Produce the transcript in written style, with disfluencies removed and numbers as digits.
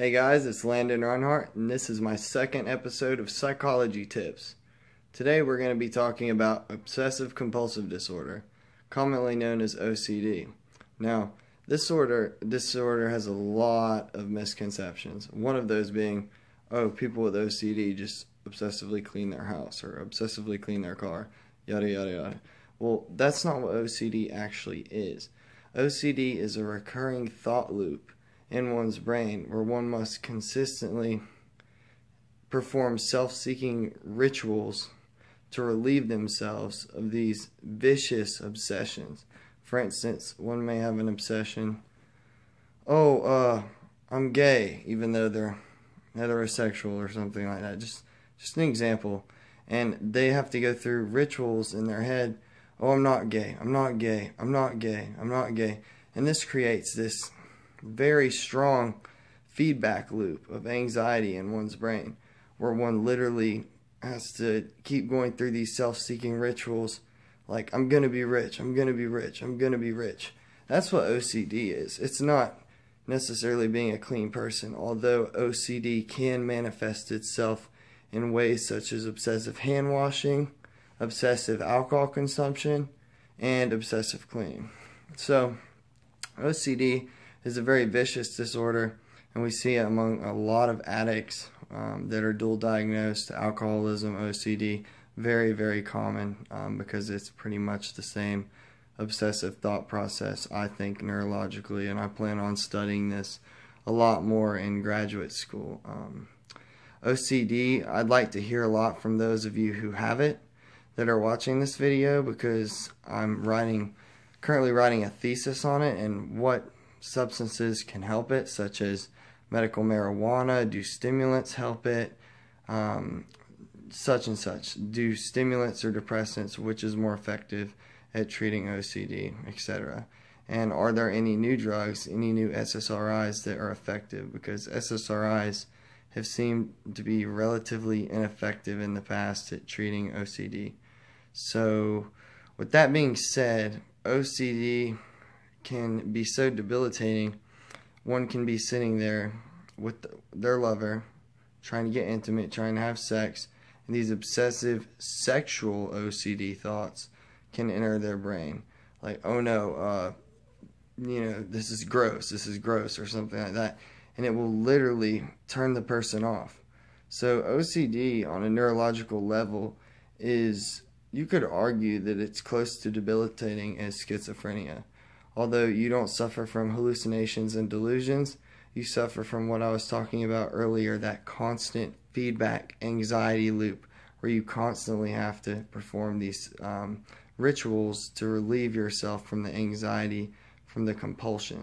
Hey guys, it's Landon Reinhardt, and this is my second episode of Psychology Tips. Today we're going to be talking about obsessive compulsive disorder, commonly known as OCD. Now, this disorder has a lot of misconceptions. One of those being, people with OCD just obsessively clean their house or obsessively clean their car, yada yada yada. Well, that's not what OCD actually is. OCD is a recurring thought loop in one's brain where one must consistently perform self-seeking rituals to relieve themselves of these vicious obsessions. For instance, one may have an obsession, I'm gay, even though they're heterosexual or something like that. Just an example. And they have to go through rituals in their head. I'm not gay, I'm not gay, I'm not gay, I'm not gay. And this creates this very strong feedback loop of anxiety in one's brain where one literally has to keep going through these self-seeking rituals like, I'm going to be rich, I'm going to be rich, I'm going to be rich. That's what OCD is. It's not necessarily being a clean person, although OCD can manifest itself in ways such as obsessive hand washing, obsessive alcohol consumption, and obsessive cleaning. So OCD is a very vicious disorder, and we see it among a lot of addicts that are dual diagnosed, alcoholism, OCD, very, very common because it's pretty much the same obsessive thought process, I think, neurologically, and I plan on studying this a lot more in graduate school. OCD, I'd like to hear a lot from those of you who have it that are watching this video, because I'm currently writing a thesis on it and what substances can help it, such as medical marijuana. Do stimulants help it? Such and such. Do stimulants or depressants, which is more effective at treating OCD, etc. And are there any new drugs, any new SSRIs that are effective? Because SSRIs have seemed to be relatively ineffective in the past at treating OCD. So with that being said, OCD can be so debilitating. One can be sitting there with their lover, trying to get intimate, trying to have sex, and these obsessive sexual OCD thoughts can enter their brain. Like, oh no, this is gross, or something like that. And it will literally turn the person off. So OCD on a neurological level is, you could argue that it's close to debilitating as schizophrenia. Although you don't suffer from hallucinations and delusions, you suffer from what I was talking about earlier, that constant feedback anxiety loop where you constantly have to perform these rituals to relieve yourself from the anxiety, from the compulsion.